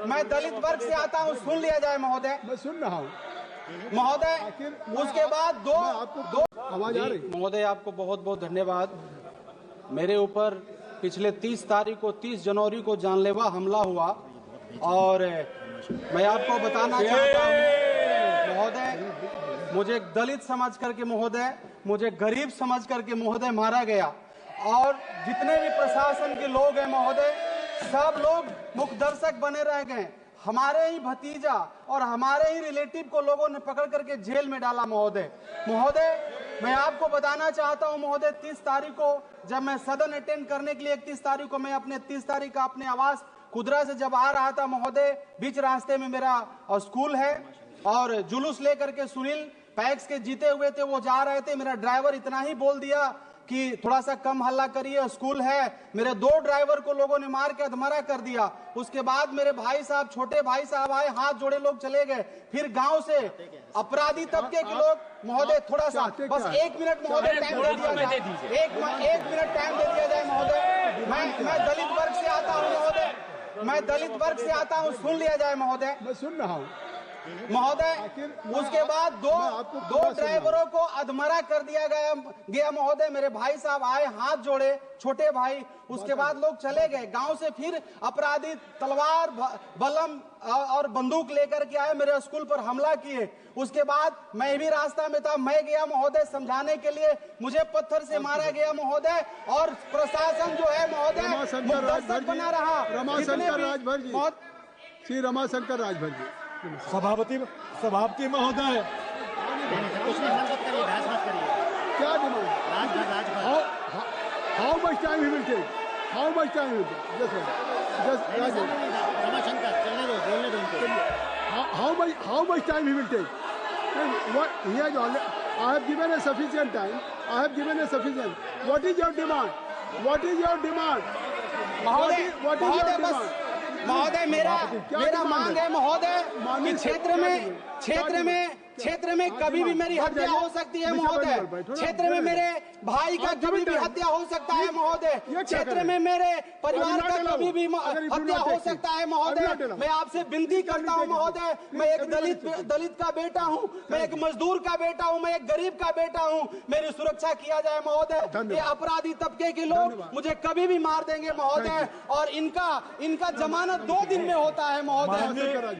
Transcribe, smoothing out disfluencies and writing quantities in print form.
मैं दलित वर्ग से आता हूँ, सुन लिया जाए महोदय। मैं सुन रहा हूँ महोदय। उसके बाद दो आवाज आ रही। महोदय, आपको बहुत बहुत धन्यवाद। मेरे ऊपर पिछले 30 तारीख को 30 जनवरी को जानलेवा हमला हुआ और मैं आपको बताना चाहता हूँ महोदय, मुझे दलित समझ करके महोदय, मुझे गरीब समझ करके महोदय मारा गया और जितने भी प्रशासन के लोग हैं महोदय, सब लोग मुख्य दर्शक बने रह गए। हमारे ही भतीजा और हमारे ही रिलेटिव को लोगों ने पकड़ करके जेल में डाला महोदय। मैं आपको बताना चाहता हूं महोदय, 30 तारीख को जब मैं सदन अटेंड करने के लिए 31 तारीख को मैं अपने 30 तारीख का अपने आवास कुदरा से जब आ रहा था महोदय, बीच रास्ते में मेरा स्कूल है और जुलूस लेकर के सुनील पैक्स के जीते हुए थे, वो जा रहे थे। मेरा ड्राइवर इतना ही बोल दिया कि थोड़ा सा कम हल्ला करिए, स्कूल है। मेरे 2 ड्राइवर को लोगों ने मार के अधमरा कर दिया। उसके बाद मेरे भाई साहब, छोटे भाई साहब आए, हाथ जोड़े लोग चले गए। फिर गांव से अपराधी तबके के लोग महोदय, थोड़ा सा बस 1 मिनट महोदय टाइम दे दिया जाए, 1 मिनट टाइम दे दिया जाए महोदय। मैं दलित वर्ग से आता हूँ महोदय, मैं दलित वर्ग से आता हूँ, सुन लिया जाए महोदय। मैं सुन रहा हूँ महोदय। उसके बाद दो ड्राइवरों को अधमरा कर दिया गया महोदय। मेरे भाई साहब आए, हाथ जोड़े, छोटे भाई। उसके बाद लोग चले गए। गांव से फिर अपराधी तलवार, बलम और बंदूक लेकर के आए, मेरे स्कूल पर हमला किए। उसके बाद मैं भी रास्ता में था, मैं गया महोदय समझाने के लिए, मुझे पत्थर से मारा गया महोदय। और प्रशासन जो है महोदय मुख्य बना रहा। रमाशंकर राजभर जी, श्री रमाशंकर राजभर जी, सभापति महोदय, क्या demand? How much time he will take? How much time will take? Just Ramashankar, चलने दो, बोलने दो उनको। How much time he will take? What he has already, I have given a sufficient time. I have given a sufficient. What is your demand? What is your demand? What is your demand? महोदय, मेरा मांग है महोदय कि क्षेत्र में कभी भी मेरी हत्या हो सकती है महोदय। क्षेत्र में मेरे भाई का कभी भी हत्या हो सकता है महोदय। क्षेत्र में मेरे परिवार का कभी भी हत्या हो सकता है महोदय। मैं आपसे विनती करता हूं महोदय, मैं एक दलित का बेटा हूं, मैं एक मजदूर का बेटा हूं, मैं एक गरीब का बेटा हूं। मेरी सुरक्षा किया जाए महोदय। ये अपराधी तबके के लोग मुझे कभी भी मार देंगे महोदय और इनका जमानत 2 दिन में होता है महोदय।